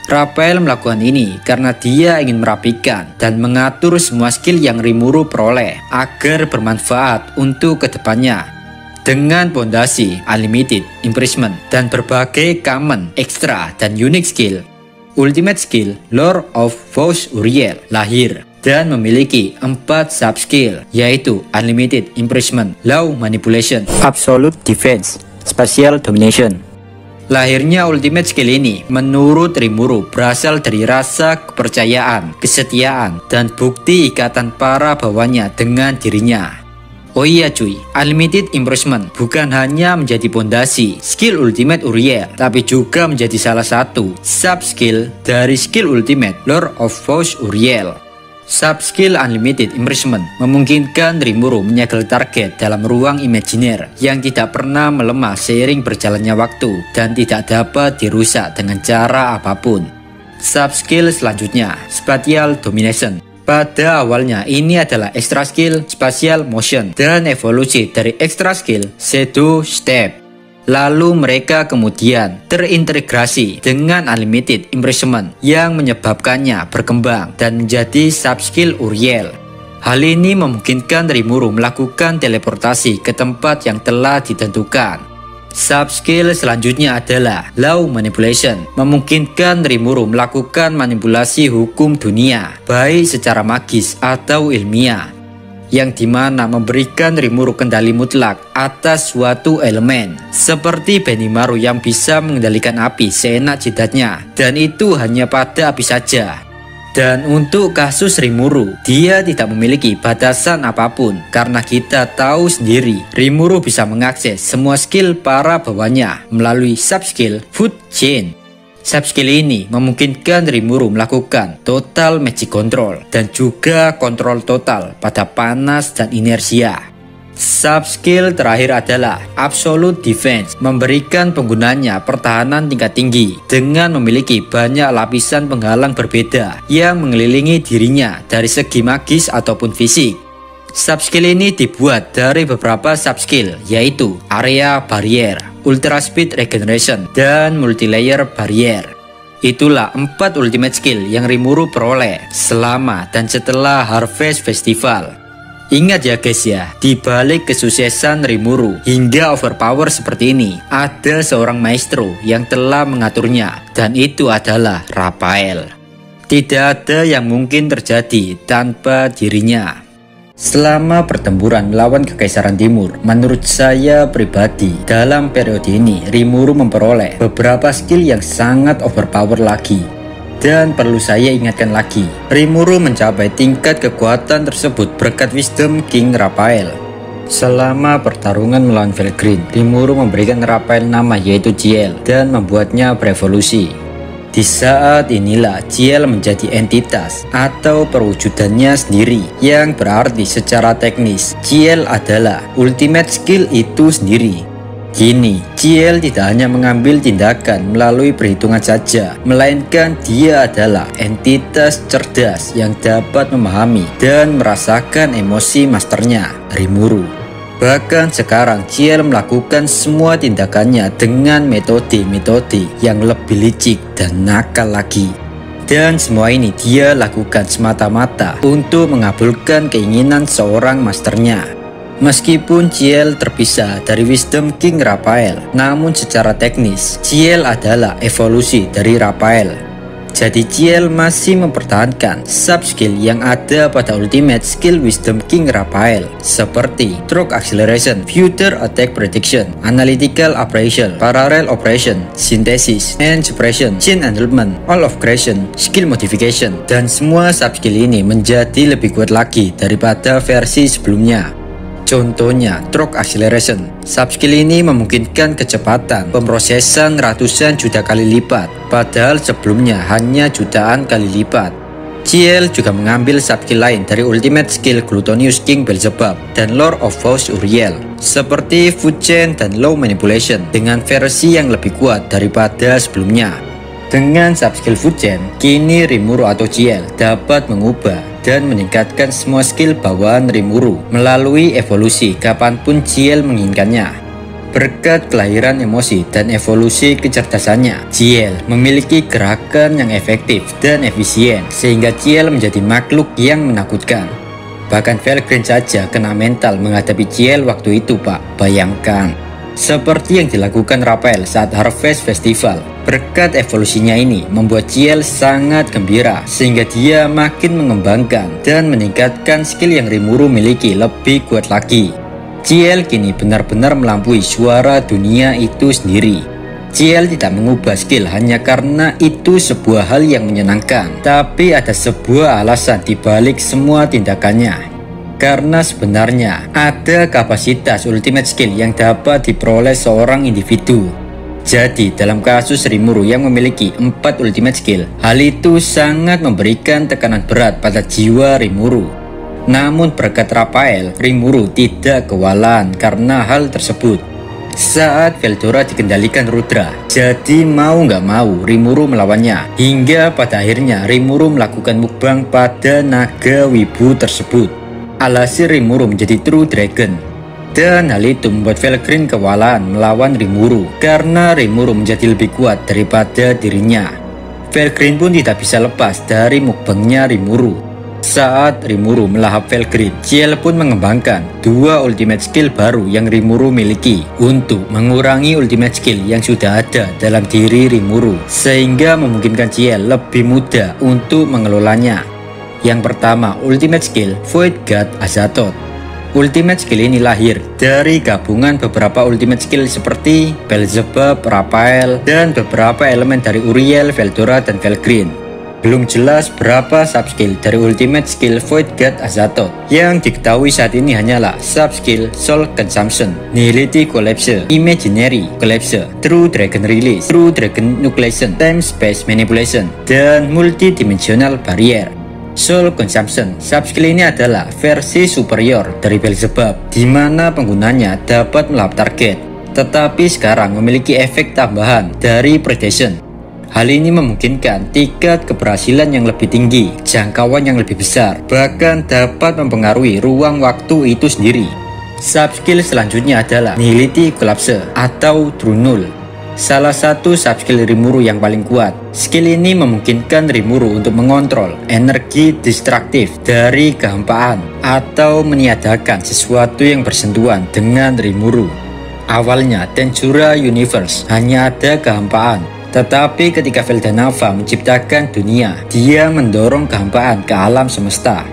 Raphael melakukan ini karena dia ingin merapikan dan mengatur semua skill yang Rimuru peroleh agar bermanfaat untuk kedepannya. Dengan pondasi Unlimited Impressment dan berbagai common, extra, dan unique skill, Ultimate Skill Lord of Vows Uriel lahir dan memiliki 4 sub-skill, yaitu Unlimited Impressment, Law Manipulation, Absolute Defense, Spatial Domination. Lahirnya ultimate skill ini menurut Rimuru berasal dari rasa kepercayaan, kesetiaan, dan bukti ikatan para bawahnya dengan dirinya. Oh iya cuy, Unlimited Impressment bukan hanya menjadi pondasi skill ultimate Uriel, tapi juga menjadi salah satu sub-skill dari skill ultimate Lord of Vows Uriel. Sub-skill Unlimited Impressment memungkinkan Rimuru menyegel target dalam ruang imajiner yang tidak pernah melemah seiring berjalannya waktu dan tidak dapat dirusak dengan cara apapun. Sub-skill selanjutnya, Spatial Domination. Pada awalnya ini adalah extra skill Spatial Motion dan evolusi dari extra skill Shadow Step. Lalu mereka kemudian terintegrasi dengan Unlimited Impressment yang menyebabkannya berkembang dan menjadi sub-skill Uriel. Hal ini memungkinkan Rimuru melakukan teleportasi ke tempat yang telah ditentukan. Sub-skill selanjutnya adalah Law Manipulation, memungkinkan Rimuru melakukan manipulasi hukum dunia, baik secara magis atau ilmiah, yang dimana memberikan Rimuru kendali mutlak atas suatu elemen, seperti Benimaru yang bisa mengendalikan api seenak jidatnya, dan itu hanya pada api saja. Dan untuk kasus Rimuru, dia tidak memiliki batasan apapun, karena kita tahu sendiri Rimuru bisa mengakses semua skill para bawahnya melalui sub-skill Food Chain. Sub-skill ini memungkinkan Rimuru melakukan total magic control dan juga kontrol total pada panas dan inersia. Sub-skill terakhir adalah Absolute Defense, memberikan penggunanya pertahanan tingkat tinggi dengan memiliki banyak lapisan penghalang berbeda yang mengelilingi dirinya dari segi magis ataupun fisik. Sub-skill ini dibuat dari beberapa sub-skill, yaitu Area Barrier, Ultra Speed Regeneration, dan Multilayer Barrier. Itulah 4 ultimate skill yang Rimuru peroleh selama dan setelah Harvest Festival. Ingat ya guys ya, di balik kesuksesan Rimuru hingga overpower seperti ini, ada seorang maestro yang telah mengaturnya, dan itu adalah Raphael. Tidak ada yang mungkin terjadi tanpa dirinya. Selama pertempuran melawan Kekaisaran Timur, menurut saya pribadi, dalam periode ini Rimuru memperoleh beberapa skill yang sangat overpower lagi. Dan perlu saya ingatkan lagi, Rimuru mencapai tingkat kekuatan tersebut berkat Wisdom King Raphael. Selama pertarungan melawan Felgreen, Rimuru memberikan Raphael nama yaitu Ciel dan membuatnya berevolusi. Di saat inilah Ciel menjadi entitas atau perwujudannya sendiri, yang berarti secara teknis Ciel adalah ultimate skill itu sendiri. Kini Ciel tidak hanya mengambil tindakan melalui perhitungan saja, melainkan dia adalah entitas cerdas yang dapat memahami dan merasakan emosi masternya, Rimuru. Bahkan sekarang Ciel melakukan semua tindakannya dengan metode-metode yang lebih licik dan nakal lagi. Dan semua ini dia lakukan semata-mata untuk mengabulkan keinginan seorang masternya. Meskipun Ciel terpisah dari Wisdom King Raphael, namun secara teknis Ciel adalah evolusi dari Raphael. Jadi Ciel masih mempertahankan sub-skill yang ada pada ultimate skill Wisdom King Raphael, seperti Stroke Acceleration, Future Attack Prediction, Analytical Operation, Parallel Operation, Synthesis and Suppression, Chain Enablement, All of Creation, Skill Modification. Dan semua sub-skill ini menjadi lebih kuat lagi daripada versi sebelumnya. Contohnya, Stroke Acceleration. Sub-skill ini memungkinkan kecepatan pemrosesan ratusan juta kali lipat, padahal sebelumnya hanya jutaan kali lipat. Ciel juga mengambil subskill lain dari ultimate skill Gluttonius King Beelzebub dan Lord of Faust Uriel, seperti Food Chain dan Low Manipulation dengan versi yang lebih kuat daripada sebelumnya. Dengan subskill Food Chain, kini Rimuru atau Ciel dapat mengubah dan meningkatkan semua skill bawaan Rimuru melalui evolusi kapanpun Ciel menginginkannya. Berkat kelahiran emosi dan evolusi kecerdasannya, Ciel memiliki gerakan yang efektif dan efisien sehingga Ciel menjadi makhluk yang menakutkan. Bahkan Felgreen saja kena mental menghadapi Ciel waktu itu, Pak. Bayangkan. Seperti yang dilakukan Raphael saat Harvest Festival. Berkat evolusinya ini membuat Ciel sangat gembira sehingga dia makin mengembangkan dan meningkatkan skill yang Rimuru miliki lebih kuat lagi. Ciel kini benar-benar melampaui suara dunia itu sendiri. Ciel tidak mengubah skill hanya karena itu sebuah hal yang menyenangkan, tapi ada sebuah alasan dibalik semua tindakannya. Karena sebenarnya ada kapasitas ultimate skill yang dapat diperoleh seorang individu. Jadi dalam kasus Rimuru yang memiliki 4 ultimate skill, hal itu sangat memberikan tekanan berat pada jiwa Rimuru. Namun berkat Raphael, Rimuru tidak kewalahan karena hal tersebut. Saat Veldora dikendalikan Rudra, jadi mau nggak mau Rimuru melawannya. Hingga pada akhirnya Rimuru melakukan mukbang pada naga wibu tersebut. Alhasil Rimuru menjadi True Dragon. Dan hal itu membuat Felgreen kewalahan melawan Rimuru karena Rimuru menjadi lebih kuat daripada dirinya. Felgreen pun tidak bisa lepas dari mukbangnya Rimuru. Saat Rimuru melahap Felgreen, Ciel pun mengembangkan 2 ultimate skill baru yang Rimuru miliki untuk mengurangi ultimate skill yang sudah ada dalam diri Rimuru, sehingga memungkinkan Ciel lebih mudah untuk mengelolanya. Yang pertama, ultimate skill Void God Azathoth. Ultimate skill ini lahir dari gabungan beberapa ultimate skill seperti Beelzebub, Raphael, dan beberapa elemen dari Uriel, Veldora, dan Felgreen. Belum jelas berapa subskill dari ultimate skill Void God Azathoth. Yang diketahui saat ini hanyalah subskill Soul Consumption, Nihility Collapse, Imaginary Collapse, True Dragon Release, True Dragon Nucleation, Time Space Manipulation, dan Multidimensional Barrier. Soul Consumption subskill ini adalah versi superior dari Beelzebub, di mana penggunanya dapat melahap target, tetapi sekarang memiliki efek tambahan dari Predation. Hal ini memungkinkan tingkat keberhasilan yang lebih tinggi, jangkauan yang lebih besar, bahkan dapat mempengaruhi ruang waktu itu sendiri. Subskill selanjutnya adalah Nihility Collapse atau True Null. Salah satu subskill Rimuru yang paling kuat. Skill ini memungkinkan Rimuru untuk mengontrol energi destruktif dari kehampaan atau meniadakan sesuatu yang bersentuhan dengan Rimuru. Awalnya Tensura Universe hanya ada kehampaan. Tetapi ketika Veldanava menciptakan dunia, dia mendorong kehampaan ke alam semesta.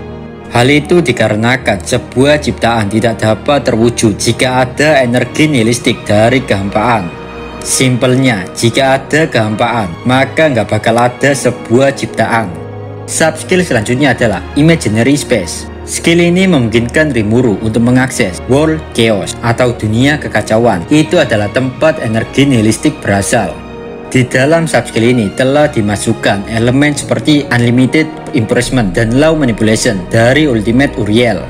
Hal itu dikarenakan sebuah ciptaan tidak dapat terwujud jika ada energi nihilistik dari kehampaan. Simpelnya, jika ada kehampaan, maka nggak bakal ada sebuah ciptaan. Subskill selanjutnya adalah Imaginary Space. Skill ini memungkinkan Rimuru untuk mengakses World Chaos atau dunia kekacauan. Itu adalah tempat energi nihilistik berasal. Di dalam subskill ini telah dimasukkan elemen seperti Unlimited Impressment dan Low Manipulation dari Ultimate Uriel.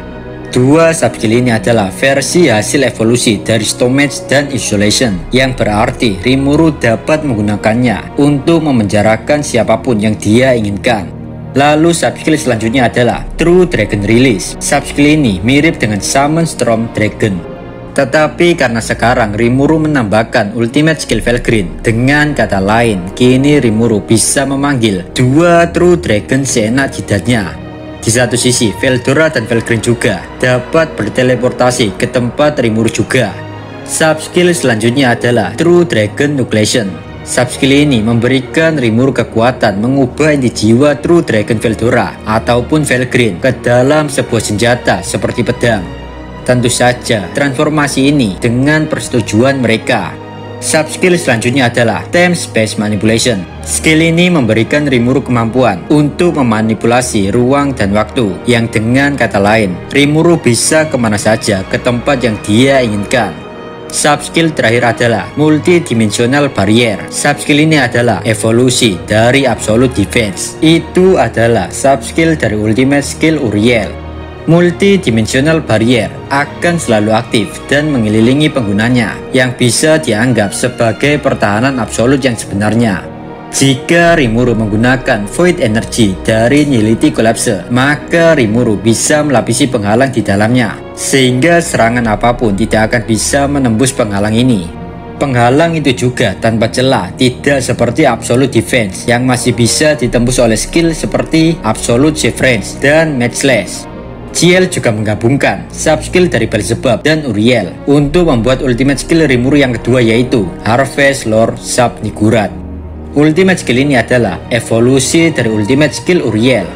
2 subskill ini adalah versi hasil evolusi dari Stomach dan Isolation, yang berarti Rimuru dapat menggunakannya untuk memenjarakan siapapun yang dia inginkan. Lalu subskill selanjutnya adalah True Dragon Release. Subskill ini mirip dengan Summon Storm Dragon. Tetapi karena sekarang Rimuru menambahkan ultimate skill Felgreen, dengan kata lain, kini Rimuru bisa memanggil 2 True Dragon seenak jidatnya. Di satu sisi, Veldora dan Felgreen juga dapat berteleportasi ke tempat Rimuru juga. Subskill selanjutnya adalah True Dragon Nucleation. Subskill ini memberikan Rimuru kekuatan mengubah inti jiwa True Dragon Veldora ataupun Felgreen ke dalam sebuah senjata seperti pedang. Tentu saja transformasi ini dengan persetujuan mereka. Subskill selanjutnya adalah Time Space Manipulation. Skill ini memberikan Rimuru kemampuan untuk memanipulasi ruang dan waktu, yang dengan kata lain, Rimuru bisa kemana saja ke tempat yang dia inginkan. Subskill terakhir adalah Multidimensional Barrier. Subskill ini adalah evolusi dari Absolute Defense. Itu adalah subskill dari Ultimate Skill Uriel. Multidimensional Barrier akan selalu aktif dan mengelilingi penggunanya, yang bisa dianggap sebagai pertahanan absolut yang sebenarnya. Jika Rimuru menggunakan Void Energy dari Nihility Collapse, maka Rimuru bisa melapisi penghalang di dalamnya, sehingga serangan apapun tidak akan bisa menembus penghalang ini. Penghalang itu juga tanpa celah, tidak seperti Absolute Defense yang masih bisa ditembus oleh skill seperti Absolute Save Range dan Match Slash. Ciel juga menggabungkan subskill dari Beelzebub dan Uriel untuk membuat ultimate skill Rimuru yang kedua, yaitu Harvest Lore Sub Nigurat. Ultimate skill ini adalah evolusi dari ultimate skill Uriel.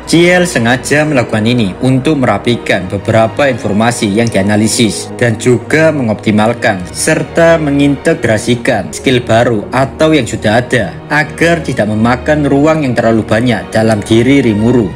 Ciel sengaja melakukan ini untuk merapikan beberapa informasi yang dianalisis dan juga mengoptimalkan serta mengintegrasikan skill baru atau yang sudah ada agar tidak memakan ruang yang terlalu banyak dalam diri Rimuru.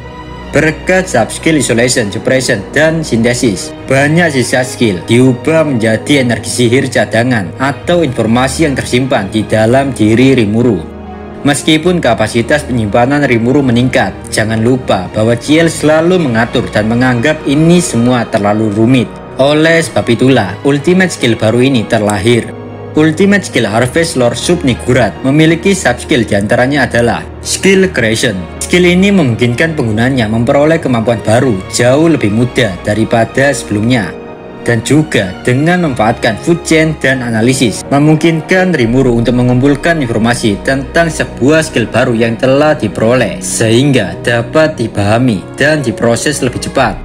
Berkat subskill Isolation, Suppression, dan Sintesis, banyak sisa skill diubah menjadi energi sihir cadangan atau informasi yang tersimpan di dalam diri Rimuru. Meskipun kapasitas penyimpanan Rimuru meningkat, jangan lupa bahwa Ciel selalu mengatur dan menganggap ini semua terlalu rumit. Oleh sebab itulah, ultimate skill baru ini terlahir. Ultimate skill Harvest Lore Sub Nigurat memiliki subskill diantaranya adalah Skill Creation. Skill ini memungkinkan penggunanya memperoleh kemampuan baru jauh lebih mudah daripada sebelumnya. Dan juga dengan memanfaatkan food chain dan analisis, memungkinkan Rimuru untuk mengumpulkan informasi tentang sebuah skill baru yang telah diperoleh, sehingga dapat dipahami dan diproses lebih cepat.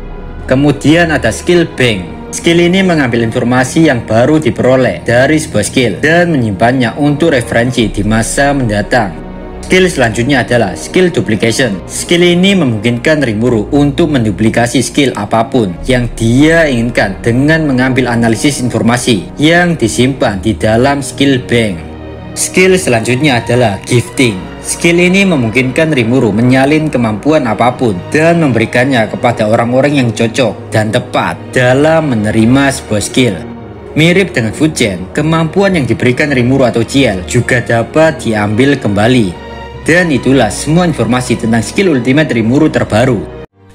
Kemudian ada skill Bank. Skill ini mengambil informasi yang baru diperoleh dari sebuah skill dan menyimpannya untuk referensi di masa mendatang. Skill selanjutnya adalah Skill Duplication. Skill ini memungkinkan Rimuru untuk menduplikasi skill apapun yang dia inginkan dengan mengambil analisis informasi yang disimpan di dalam skill bank. Skill selanjutnya adalah Gifting. Skill ini memungkinkan Rimuru menyalin kemampuan apapun dan memberikannya kepada orang-orang yang cocok dan tepat dalam menerima sebuah skill. Mirip dengan food chain, kemampuan yang diberikan Rimuru atau Ciel juga dapat diambil kembali. Dan itulah semua informasi tentang skill ultimate Rimuru terbaru.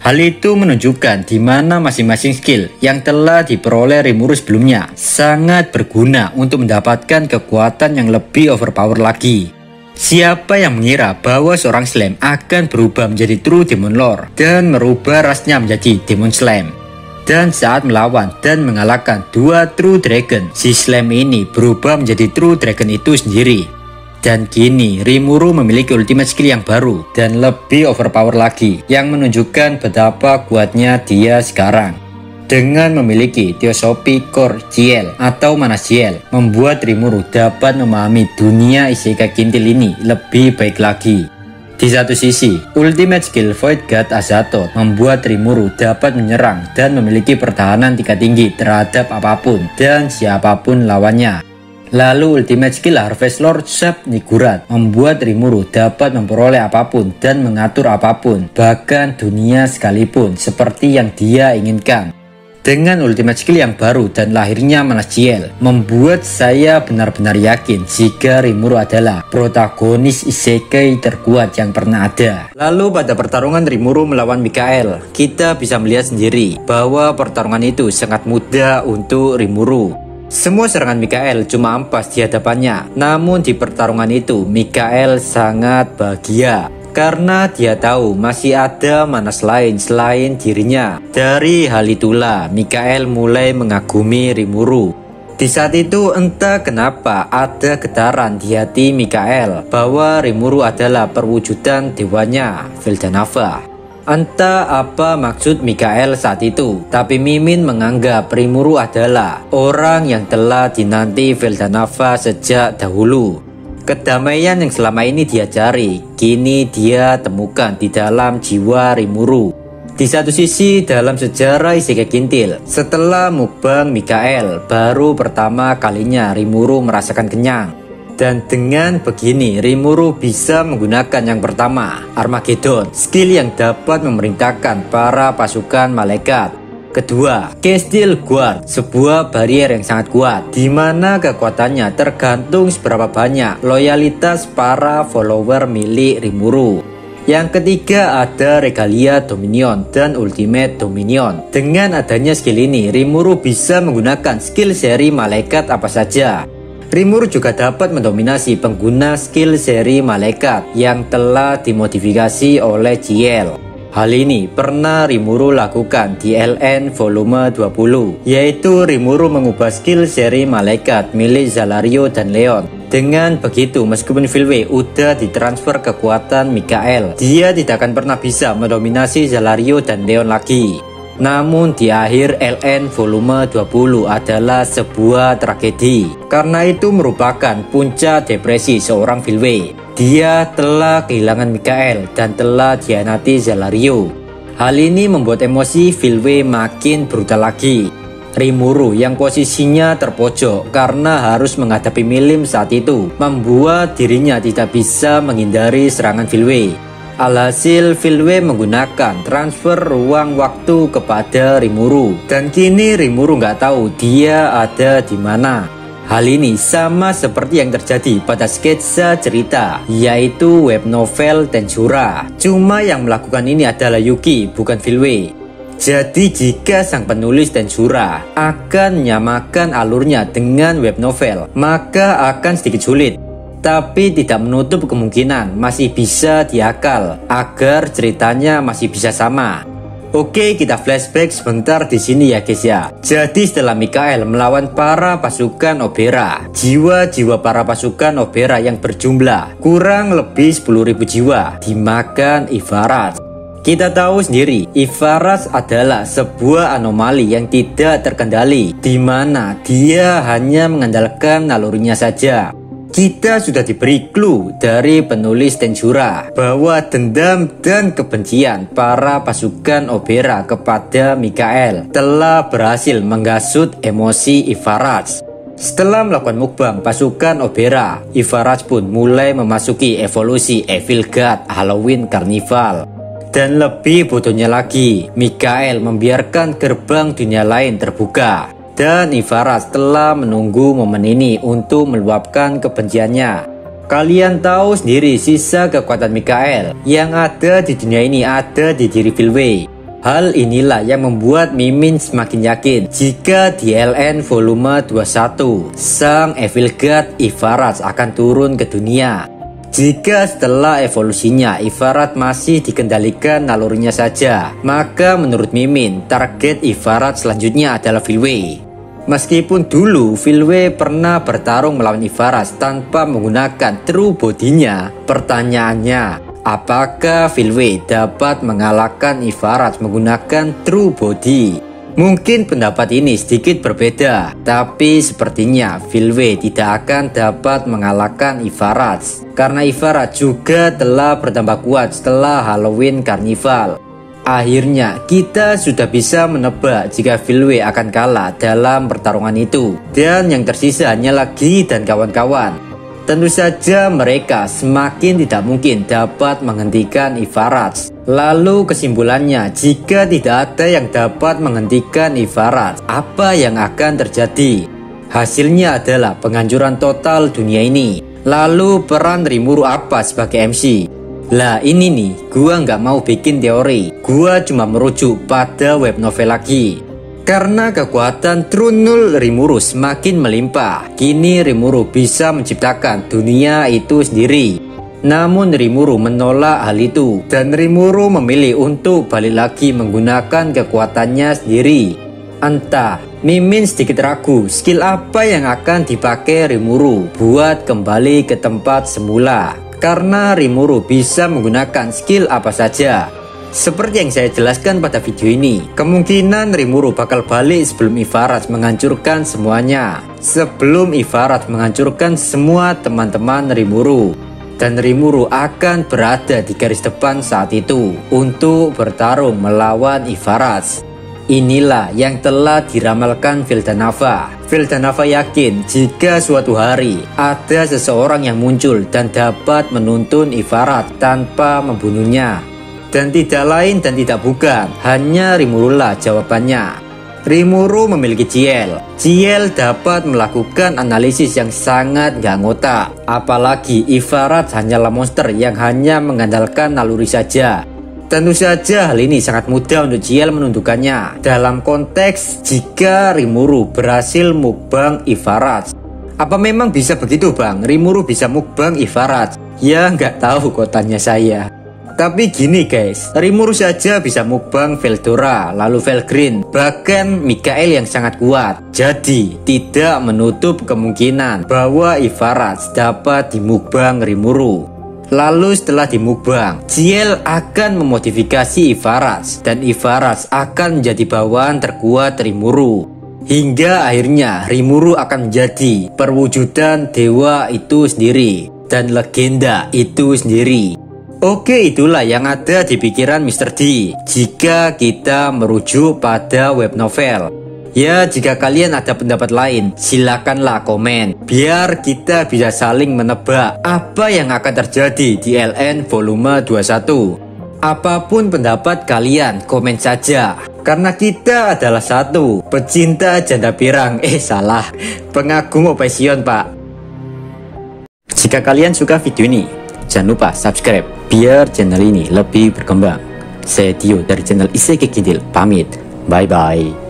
Hal itu menunjukkan di mana masing-masing skill yang telah diperoleh Rimuru sebelumnya sangat berguna untuk mendapatkan kekuatan yang lebih overpower lagi. Siapa yang mengira bahwa seorang Slam akan berubah menjadi True Demon Lord dan merubah rasnya menjadi Demon Slam? Dan saat melawan dan mengalahkan dua True Dragon, si Slam ini berubah menjadi True Dragon itu sendiri. Dan kini Rimuru memiliki ultimate skill yang baru dan lebih overpower lagi, yang menunjukkan betapa kuatnya dia sekarang. Dengan memiliki Theosophic Core Ciel atau Mana Ciel, membuat Rimuru dapat memahami dunia Isekai Kintil ini lebih baik lagi. Di satu sisi, ultimate skill Void God Azathoth membuat Rimuru dapat menyerang dan memiliki pertahanan tingkat tinggi terhadap apapun dan siapapun lawannya. Lalu ultimate skill Harvest Lore Sub Nigurat membuat Rimuru dapat memperoleh apapun dan mengatur apapun, bahkan dunia sekalipun, seperti yang dia inginkan. Dengan ultimate skill yang baru dan lahirnya Mana Ciel, membuat saya benar-benar yakin jika Rimuru adalah protagonis isekai terkuat yang pernah ada. Lalu pada pertarungan Rimuru melawan Mikael, kita bisa melihat sendiri bahwa pertarungan itu sangat mudah untuk Rimuru. Semua serangan Mikael cuma ampas di hadapannya, namun di pertarungan itu Mikael sangat bahagia. Karena dia tahu masih ada manas lain selain dirinya. Dari hal itulah Mikael mulai mengagumi Rimuru. Di saat itu entah kenapa ada getaran di hati Mikael bahwa Rimuru adalah perwujudan dewanya Veldanava. Entah apa maksud Mikael saat itu, tapi Mimin menganggap Rimuru adalah orang yang telah dinanti Veldanava sejak dahulu. Kedamaian yang selama ini dia cari, kini dia temukan di dalam jiwa Rimuru. Di satu sisi, dalam sejarah Isekai Kintil, setelah mukbang Mikael, baru pertama kalinya Rimuru merasakan kenyang. Dan dengan begini, Rimuru bisa menggunakan yang pertama, Armageddon, skill yang dapat memerintahkan para pasukan malaikat. Kedua, Castle Guard, sebuah barrier yang sangat kuat, di mana kekuatannya tergantung seberapa banyak loyalitas para follower milik Rimuru. Yang ketiga ada Regalia Dominion dan Ultimate Dominion. Dengan adanya skill ini, Rimuru bisa menggunakan skill seri malaikat apa saja. Rimuru juga dapat mendominasi pengguna skill seri malaikat yang telah dimodifikasi oleh GL. Hal ini pernah Rimuru lakukan di LN volume 20, yaitu Rimuru mengubah skill seri malaikat milik Zalario dan Leon. Dengan begitu, meskipun Filwe udah ditransfer kekuatan Mikael, dia tidak akan pernah bisa mendominasi Zalario dan Leon lagi. Namun di akhir LN volume 20 adalah sebuah tragedi, karena itu merupakan puncak depresi seorang Filwe. Dia telah kehilangan Mikael dan telah dikhianati Zalario. Hal ini membuat emosi Filwe makin brutal lagi. Rimuru yang posisinya terpojok karena harus menghadapi Milim saat itu, membuat dirinya tidak bisa menghindari serangan Filwe. Alhasil Filwe menggunakan transfer ruang waktu kepada Rimuru, dan kini Rimuru nggak tahu dia ada di mana. Hal ini sama seperti yang terjadi pada sketsa cerita, yaitu web novel Tensura. Cuma yang melakukan ini adalah Yuki, bukan Filwe. Jadi jika sang penulis Tensura akan menyamakan alurnya dengan web novel, maka akan sedikit sulit. Tapi tidak menutup kemungkinan masih bisa diakal agar ceritanya masih bisa sama. Oke, kita flashback sebentar di sini ya guys ya. Jadi setelah Mikael melawan para pasukan Obera, jiwa-jiwa para pasukan Obera yang berjumlah kurang lebih 10.000 jiwa dimakan Ivaras. Kita tahu sendiri, Ivaras adalah sebuah anomali yang tidak terkendali, di mana dia hanya mengandalkan nalurinya saja. Kita sudah diberi clue dari penulis Tensura bahwa dendam dan kebencian para pasukan Obera kepada Mikael telah berhasil menggasut emosi Ivaras. Setelah melakukan mukbang pasukan Obera, Ivaras pun mulai memasuki evolusi Evil God Halloween Carnival. Dan lebih bodohnya lagi, Mikael membiarkan gerbang dunia lain terbuka. Dan Ivaras telah menunggu momen ini untuk meluapkan kebenciannya. Kalian tahu sendiri sisa kekuatan Mikael yang ada di dunia ini ada di diri Filwe. Hal inilah yang membuat Mimin semakin yakin jika di LN volume 21, sang Evil God Ivaras akan turun ke dunia. Jika setelah evolusinya Ivaras masih dikendalikan nalurinya saja, maka menurut Mimin target Ivaras selanjutnya adalah Filwe. Meskipun dulu Filwe pernah bertarung melawan Ivaras tanpa menggunakan true body-nya, pertanyaannya, apakah Filwe dapat mengalahkan Ivaras menggunakan true body? Mungkin pendapat ini sedikit berbeda, tapi sepertinya Filwe tidak akan dapat mengalahkan Ivaras, karena Ivaras juga telah bertambah kuat setelah Halloween Carnival. Akhirnya kita sudah bisa menebak jika Filwe akan kalah dalam pertarungan itu, dan yang tersisa hanyalah Guy dan kawan-kawan. Tentu saja mereka semakin tidak mungkin dapat menghentikan Ivaras. Lalu kesimpulannya, jika tidak ada yang dapat menghentikan Ivaras, apa yang akan terjadi? Hasilnya adalah penghancuran total dunia ini. Lalu peran Rimuru apa sebagai MC? Lah ini nih, gua nggak mau bikin teori, gua cuma merujuk pada web novel lagi. Karena kekuatan Trunul Rimuru semakin melimpah, kini Rimuru bisa menciptakan dunia itu sendiri. Namun Rimuru menolak hal itu, dan Rimuru memilih untuk balik lagi menggunakan kekuatannya sendiri. Entah, Mimin sedikit ragu skill apa yang akan dipakai Rimuru buat kembali ke tempat semula. Karena Rimuru bisa menggunakan skill apa saja. Seperti yang saya jelaskan pada video ini, kemungkinan Rimuru bakal balik sebelum Ivaras menghancurkan semuanya. Sebelum Ivaras menghancurkan semua teman-teman Rimuru. Dan Rimuru akan berada di garis depan saat itu untuk bertarung melawan Ivaras. Inilah yang telah diramalkan Vildanava. Vildanava yakin jika suatu hari ada seseorang yang muncul dan dapat menuntun Ivaras tanpa membunuhnya. Dan tidak lain dan tidak bukan, hanya Rimuru lah jawabannya. Rimuru memiliki Ciel. Ciel dapat melakukan analisis yang sangat gak ngotak. Apalagi Ivarat hanyalah monster yang hanya mengandalkan naluri saja. Tentu saja hal ini sangat mudah untuk Ciel menundukannya. Dalam konteks jika Rimuru berhasil mukbang Ivarat. Apa memang bisa begitu bang? Rimuru bisa mukbang Ivarat? Ya nggak tahu kotanya saya. Tapi gini guys, Rimuru saja bisa mukbang Veldora, lalu Velgreen, bahkan Mikael yang sangat kuat. Jadi, tidak menutup kemungkinan bahwa Ivarat dapat dimukbang Rimuru. Lalu setelah dimukbang, Ciel akan memodifikasi Ivarat, dan Ivarat akan menjadi bawahan terkuat Rimuru. Hingga akhirnya Rimuru akan menjadi perwujudan dewa itu sendiri, dan legenda itu sendiri. Oke, itulah yang ada di pikiran Mr. D jika kita merujuk pada web novel. Ya, jika kalian ada pendapat lain, silakanlah komen biar kita bisa saling menebak apa yang akan terjadi di LN volume 21. Apapun pendapat kalian, komen saja. Karena kita adalah satu pecinta janda pirang. Salah, pengagum Opesion, Pak. Jika kalian suka video ini, jangan lupa subscribe biar channel ini lebih berkembang. Saya Tio dari channel Isekai Kidil pamit. Bye bye.